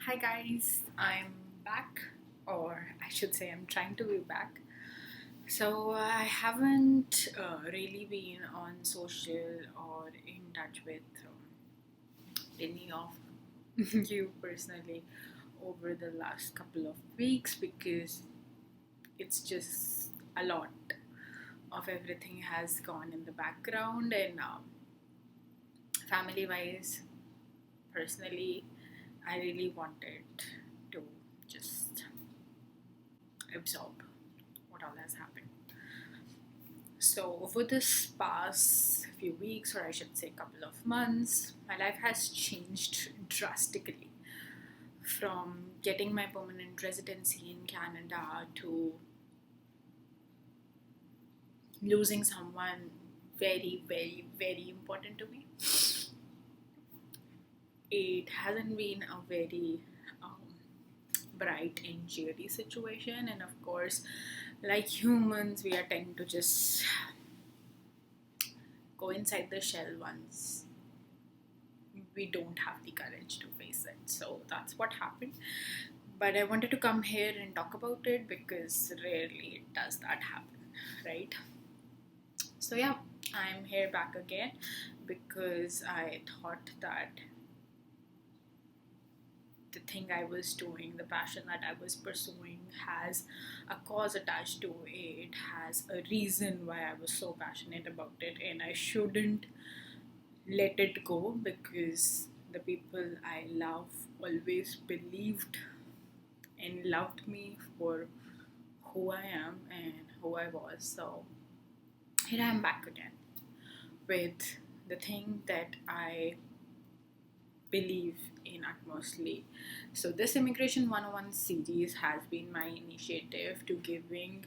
Hi guys, I'm back, or I should say I'm trying to be back. So I haven't really been on social or in touch with any of you personally over the last couple of weeks because it's just a lot of everything has gone in the background and family wise, personally, I really wanted to just absorb what all has happened. So, over this past few weeks, or I should say, couple of months, my life has changed drastically from getting my permanent residency in Canada to losing someone very, very, very important to me. It hasn't been a very bright and cheery situation, and of course, like humans, we are tend to just go inside the shell once we don't have the courage to face it. So that's what happened. But I wanted to come here and talk about it because rarely does that happen, right? So yeah, I'm here back again because I thought that the thing I was doing, the passion that I was pursuing, has a cause attached to it, has a reason why I was so passionate about it, and I shouldn't let it go because the people I love always believed and loved me for who I am and who I was. So here I am back again with the thing that I believe in utmostly. So this Immigration 101 series has been my initiative to giving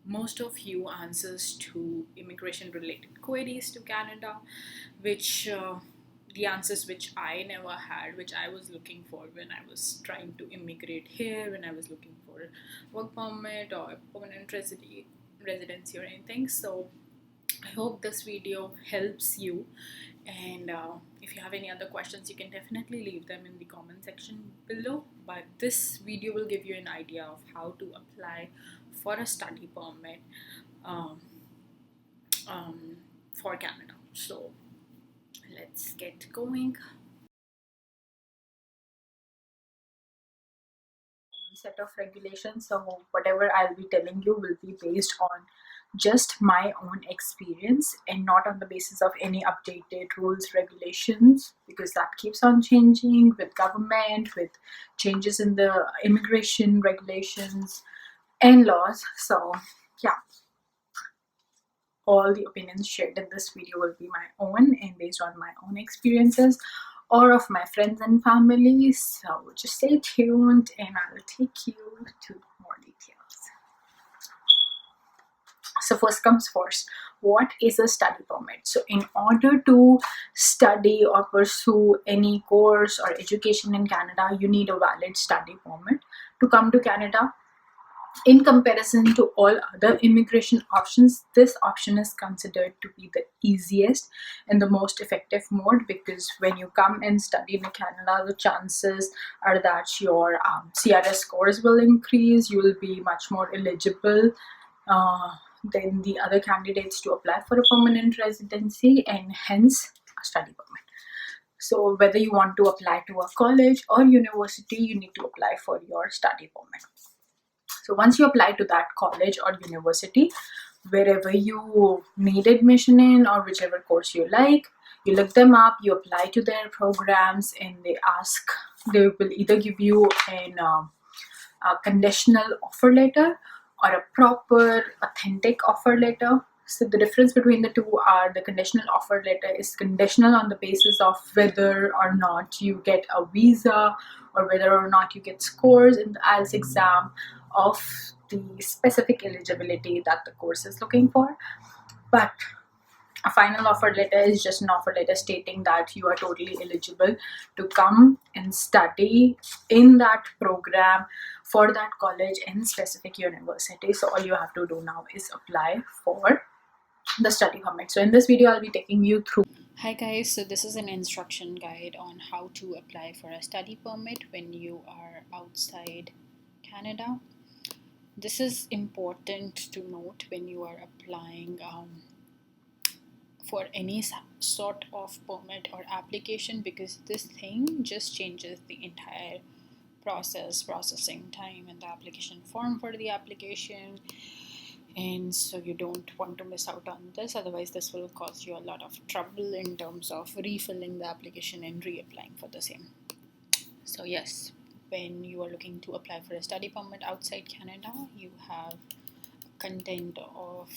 most of you answers to immigration related queries to Canada, which the answers which I never had, which I was looking for when I was trying to immigrate here, when I was looking for work permit or permanent residency or anything. So I hope this video helps you, and if you have any other questions, you can definitely leave them in the comment section below. But this video will give you an idea of how to apply for a study permit um, um, for Canada. So let's get going. Set of regulations. So whatever I'll be telling you will be based on just my own experience and not on the basis of any updated rules, regulations, because that keeps on changing with government, with changes in the immigration regulations and laws. So yeah, all the opinions shared in this video will be my own and based on my own experiences or of my friends and family. So just stay tuned and I'll take you to more details. So first comes first, what is a study permit? So in order to study or pursue any course or education in Canada, you need a valid study permit to come to Canada. In comparison to all other immigration options, this option is considered to be the easiest and the most effective mode, because when you come and study in Canada, the chances are that your CRS scores will increase. You will be much more eligible than the other candidates to apply for a permanent residency and hence a study permit. So whether you want to apply to a college or university, you need to apply for your study permit. So once you apply to that college or university, wherever you need admission in or whichever course you like, you look them up, you apply to their programs, and they will either give you a conditional offer letter or a proper authentic offer letter. So the difference between the two are the conditional offer letter is conditional on the basis of whether or not you get a visa or whether or not you get scores in the IELTS exam of the specific eligibility that the course is looking for. But a final offer letter is just an offer letter stating that you are totally eligible to come and study in that program for that college and specific university. So all you have to do now is apply for the study permit. So in this video, I'll be taking you through Hi guys, so this is an instruction guide on how to apply for a study permit when you are outside Canada. This is important to note when you are applying for any sort of permit or application, because this thing just changes the entire processing time and the application form for the application. And so you don't want to miss out on this, otherwise this will cause you a lot of trouble in terms of refilling the application and reapplying for the same. So yes, when you are looking to apply for a study permit outside Canada, you have content of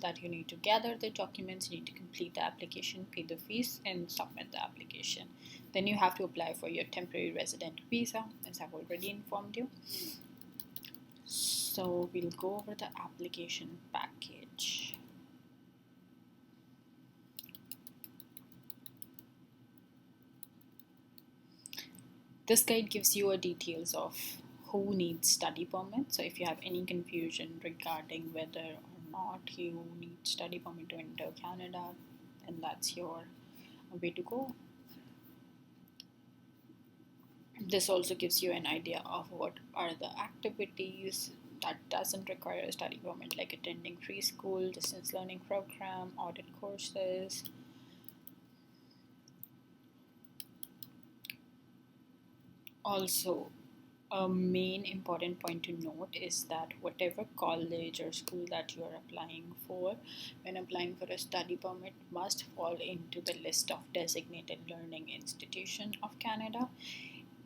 that you need to gather the documents, you need to complete the application, pay the fees, and submit the application. Then you have to apply for your temporary resident visa, as I've already informed you. So we'll go over the application package. This guide gives you a details of who needs study permit. So if you have any confusion regarding whether or not you need study permit to enter Canada, then that's your way to go. This also gives you an idea of what are the activities that doesn't require a study permit, like attending free school, distance learning program, audit courses. Also, a main important point to note is that whatever college or school that you are applying for, when applying for a study permit, must fall into the list of designated learning institution of Canada,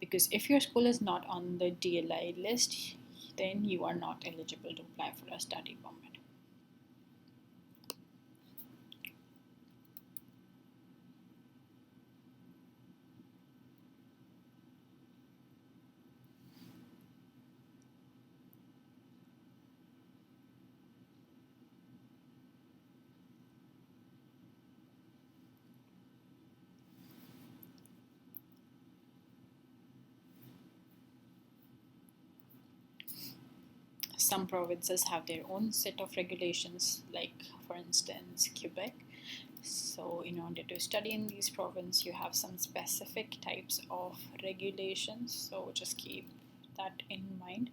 because if your school is not on the DLI list, then you are not eligible to apply for a study permit. Some provinces have their own set of regulations, like for instance Quebec. So in order to study in these provinces, you have some specific types of regulations, so just keep that in mind.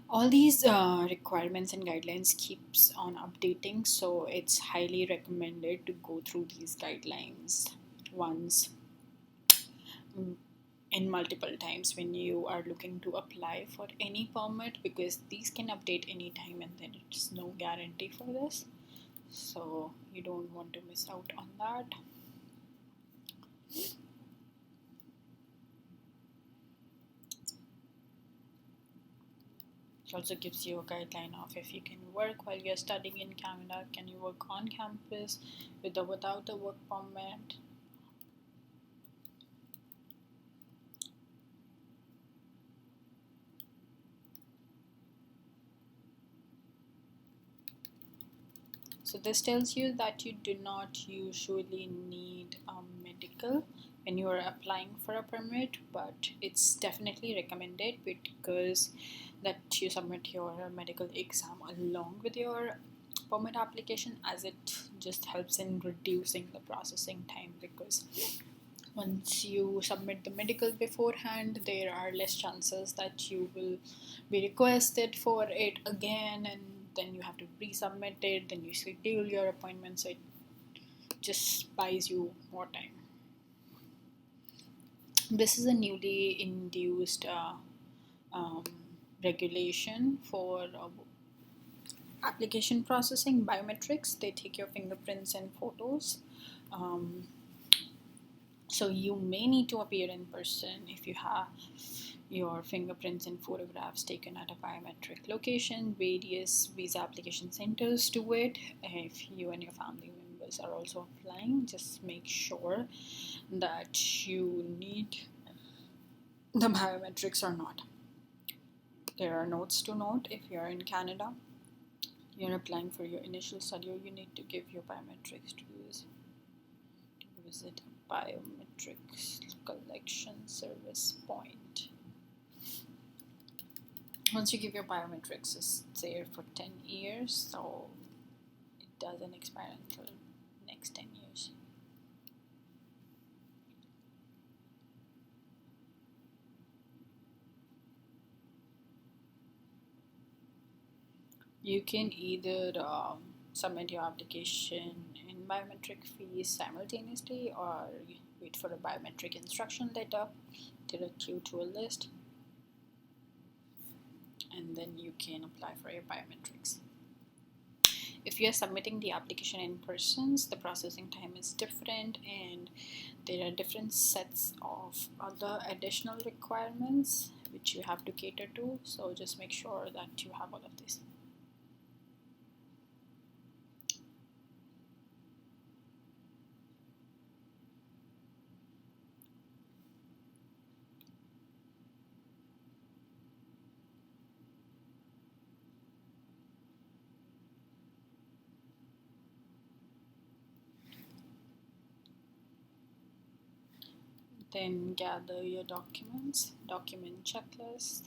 All these requirements and guidelines keeps on updating, so it's highly recommended to go through these guidelines once, in multiple times, when you are looking to apply for any permit, because these can update anytime and then it's no guarantee for this, so you don't want to miss out on that. It also gives you a guideline of if you can work while you're studying in Canada. Can you work on campus with or without a work permit? So this tells you that you do not usually need a medical when you are applying for a permit, but it's definitely recommended because that you submit your medical exam along with your permit application, as it just helps in reducing the processing time, because once you submit the medical beforehand, there are less chances that you will be requested for it again, and then you have to resubmit it, then you schedule your appointment, so it just buys you more time. This is a newly induced um, regulation for application processing biometrics. They take your fingerprints and photos. So you may need to appear in person if you have your fingerprints and photographs taken at a biometric location. Various visa application centers do it. If you and your family members are also applying, just make sure that you need the biometrics or not. There are notes to note. If you're in Canada, you're applying for your initial study, you need to give your biometrics to visit a biometrics collection service point. Once you give your biometrics, it's there for 10 years, so it doesn't expire until next 10 years. You can either submit your application in biometric fees simultaneously, or wait for a biometric instruction letter direct you to a list, and then you can apply for your biometrics. If you are submitting the application in person, the processing time is different, and there are different sets of other additional requirements which you have to cater to. So just make sure that you have all of this. Then gather your documents, document checklist.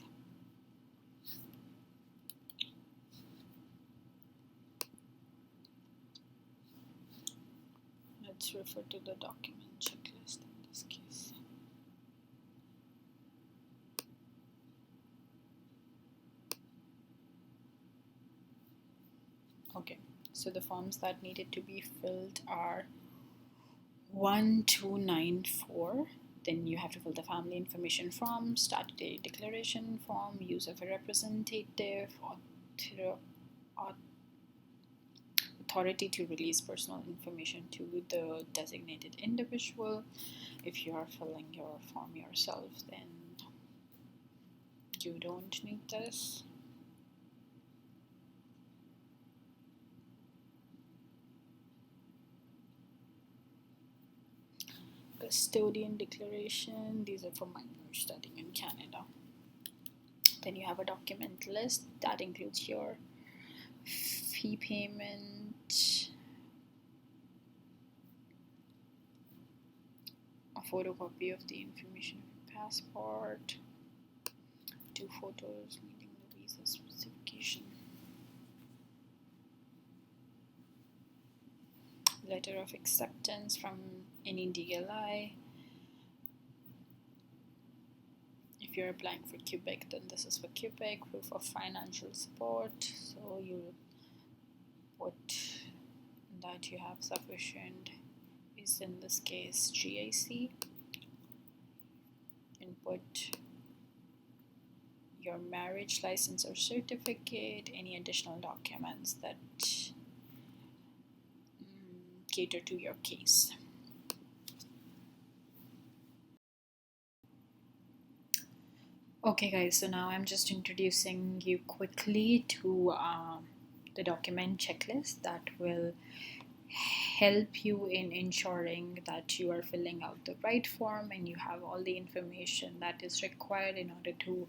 Let's refer to the document checklist in this case. Okay, so the forms that needed to be filled are 1294. Then you have to fill the family information form, statutory declaration form, use of a representative, authority to release personal information to the designated individual. If you are filling your form yourself, then you don't need this. Custodian declaration, these are for minors studying in Canada. Then you have a document list that includes your fee payment, a photocopy of the information of your passport, 2 photos meeting the visa specification, letter of acceptance from any DLI. If you're applying for Quebec, then this is for Quebec. Proof of financial support, so you put that you have sufficient, is in this case GIC. Input your marriage license or certificate, any additional documents that cater to your case. Okay guys, so now I'm just introducing you quickly to the document checklist that will help you in ensuring that you are filling out the right form and you have all the information that is required in order to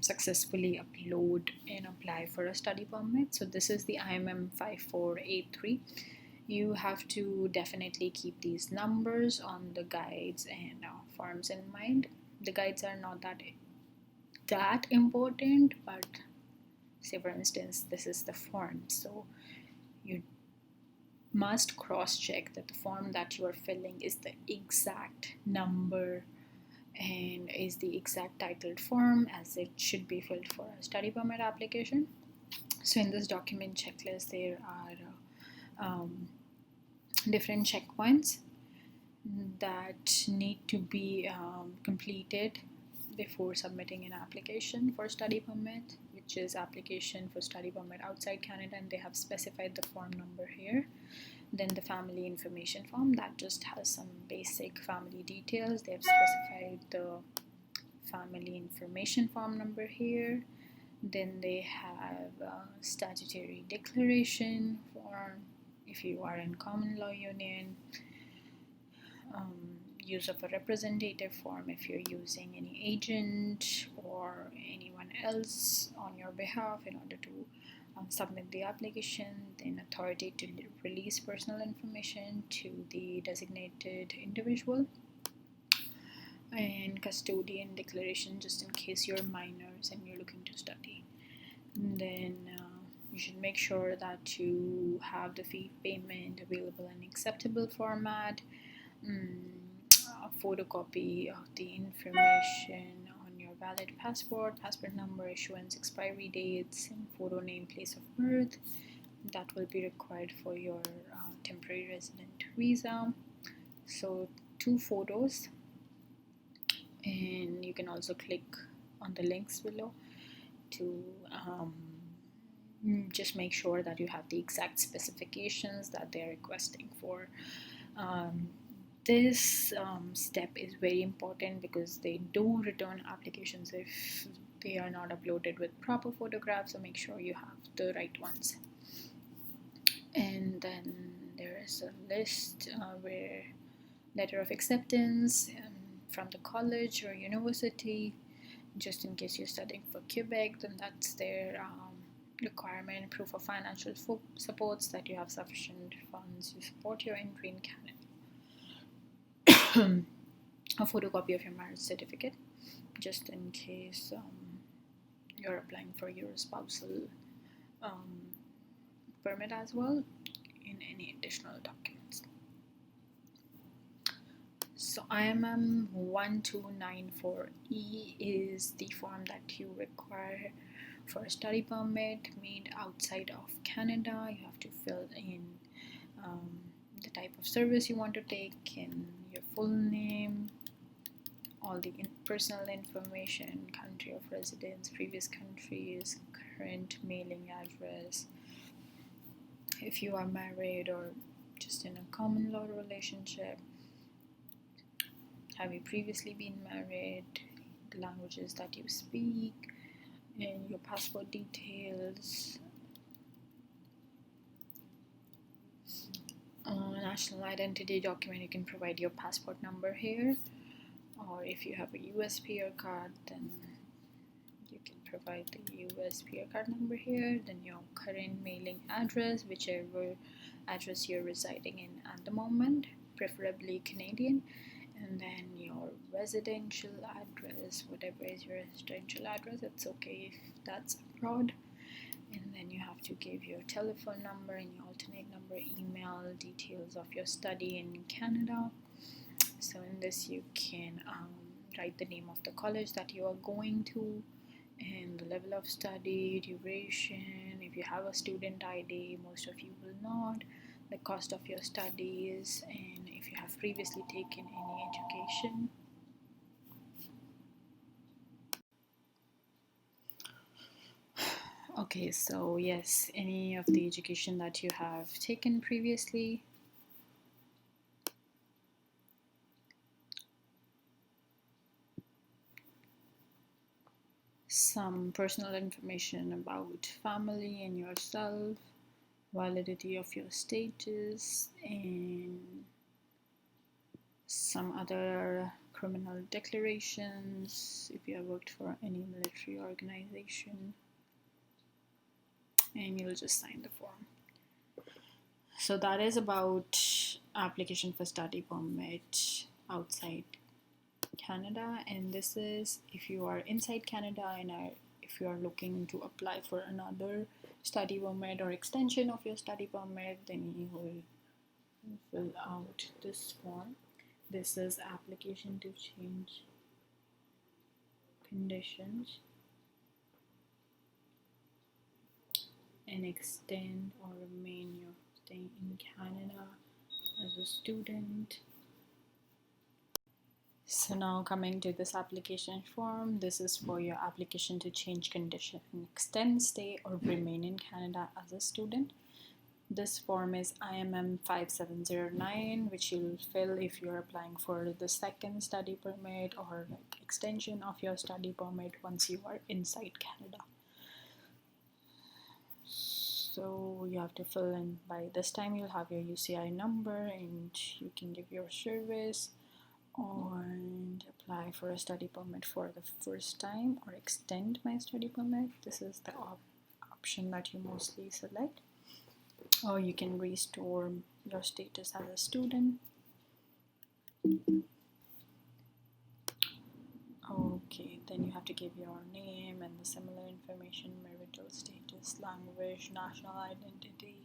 successfully upload and apply for a study permit. So this is the IMM 5483. You have to definitely keep these numbers on the guides and forms in mind. The guides are not that important, but say for instance this is the form, so you must cross-check that the form that you are filling is the exact number and is the exact titled form as it should be filled for a study permit application. So in this document checklist there are different checkpoints that need to be completed before submitting an application for study permit, which is application for study permit outside Canada, and they have specified the form number here. Then the family information form that just has some basic family details. They have specified the family information form number here. Then they have statutory declaration form if you are in common law union, use of a representative form if you're using any agent or anyone else on your behalf in order to submit the application, then authority to release personal information to the designated individual, and custodian declaration just in case you're minors and you're looking to study. And then you should make sure that you have the fee payment available in acceptable format, a photocopy of the information on your valid passport, passport number, issuance, expiry dates, and photo, name, place of birth. That will be required for your temporary resident visa. So 2 photos, and you can also click on the links below to just make sure that you have the exact specifications that they're requesting for. This step is very important because they do return applications if they are not uploaded with proper photographs, so make sure you have the right ones. And then there is a list where letter of acceptance from the college or university. Just in case you're studying for Quebec, then that's their requirement. Proof of financial supports that you have sufficient funds to support your entry in Canada. A photocopy of your marriage certificate, just in case you're applying for your spousal permit as well, in any additional documents. So IMM 1294E is the form that you require for a study permit made outside of Canada. You have to fill in the type of service you want to take, and your full name, all the personal information, country of residence, previous countries, current mailing address, if you are married or just in a common law relationship, have you previously been married, the languages that you speak, and your passport details, national identity document. You can provide your passport number here, or if you have a US PR card, then you can provide the US PR card number here. Then your current mailing address, whichever address you're residing in at the moment, preferably Canadian, and then your residential address, whatever is your residential address. It's okay if that's abroad. And then you have to give your telephone number and your alternate number, email, details of your study in Canada. So in this you can write the name of the college that you are going to, and the level of study, duration, if you have a student ID, most of you will not, the cost of your studies, and if you have previously taken any education. Okay, so yes, any of the education that you have taken previously. Some personal information about family and yourself, validity of your status, and some other criminal declarations if you have worked for any military organization, and you'll just sign the form. So that is about application for study permit outside Canada, and this is if you are inside Canada and if you are looking to apply for another study permit or extension of your study permit, then you will fill out this form. This is application to change conditions and extend or remain your stay in Canada as a student. So now coming to this application form, this is for your application to change condition, extend, stay, or remain in Canada as a student. This form is IMM 5709, which you'll fill if you're applying for the second study permit or like extension of your study permit once you are inside Canada. So you have to fill in, by this time you'll have your UCI number and you can give your service and apply for a study permit for the first time or extend my study permit. This is the option that you mostly select. Or you can restore your status as a student. Okay, then you have to give your name and the similar information, marital status, language, national identity,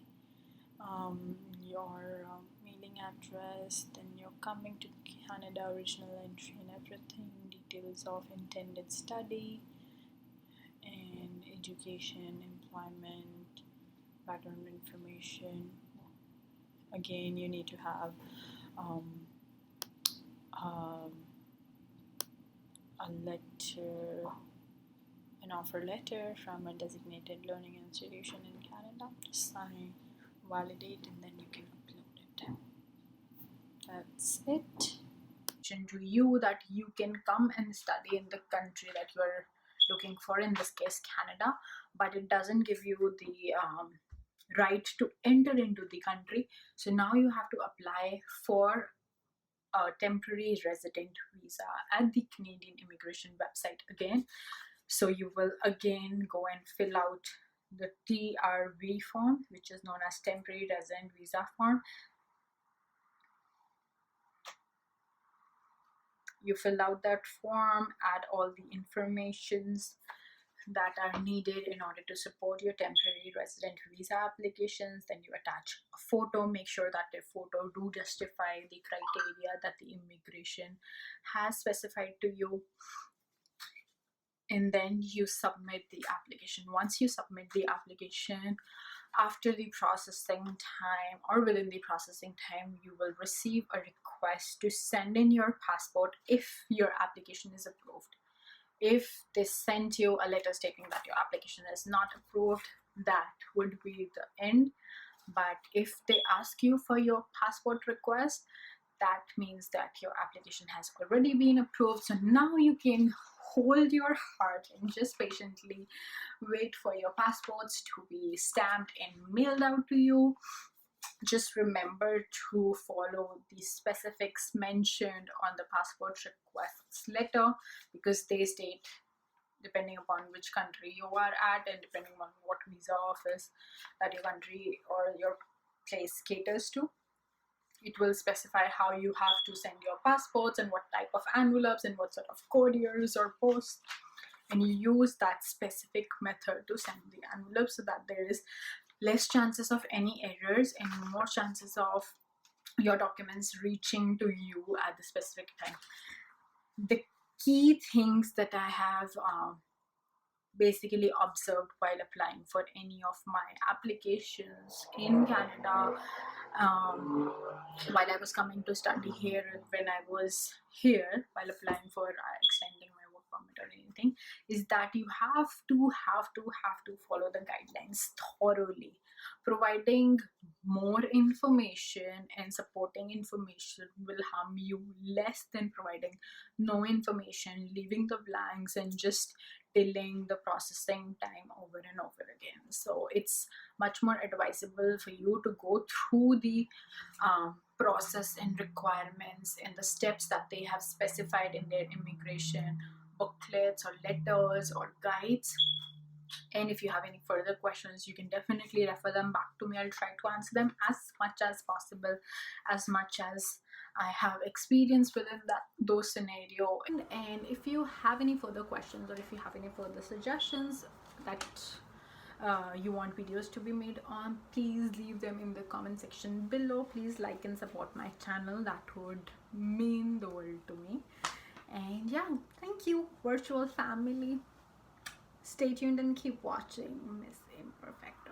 your mailing address, then you're coming to Canada, original entry and everything, details of intended study and education, employment, background information. Again, you need to have um, a letter, an offer letter from a designated learning institution in Canada to sign, validate, and then you can upload it. That's it. To you that you can come and study in the country that you're looking for, in this case Canada, but it doesn't give you the right to enter into the country. So now you have to apply for a temporary resident visa at the Canadian immigration website again. So you will again go and fill out the TRV form, which is known as temporary resident visa form. You fill out that form, add all the informations that are needed in order to support your temporary resident visa applications. Then you attach a photo. Make sure that the photo do justify the criteria that the immigration has specified to you. And then you submit the application. Once you submit the application, after the processing time or within the processing time, you will receive a request to send in your passport if your application is approved. If they sent you a letter stating that your application is not approved, that would be the end. But if they ask you for your passport request, that means that your application has already been approved. So now you can hold your heart and just patiently wait for your passports to be stamped and mailed out to you. Just remember to follow the specifics mentioned on the passport requests letter, because they state, depending upon which country you are at and depending on what visa office that your country or your place caters to, it will specify how you have to send your passports and what type of envelopes and what sort of couriers or post, and you use that specific method to send the envelope so that there is less chances of any errors and more chances of your documents reaching to you at the specific time. The key things that I have basically observed while applying for any of my applications in Canada, while I was coming to study here, when I was here while applying for extending my work permit or anything, is that you have to follow the guidelines thoroughly. Providing more information and supporting information will harm you less than providing no information, leaving the blanks and just delaying the processing time over and over again. So it's much more advisable for you to go through the process and requirements and the steps that they have specified in their immigration booklets or letters or guides. And if you have any further questions, you can definitely refer them back to me. I'll try to answer them as much as possible, as much as I have experience within those scenario. And if you have any further questions or if you have any further suggestions that you want videos to be made on, please leave them in the comment section below. Please like and support my channel. That would mean the world to me. And yeah, thank you, virtual family. Stay tuned and keep watching Miss Imperfect.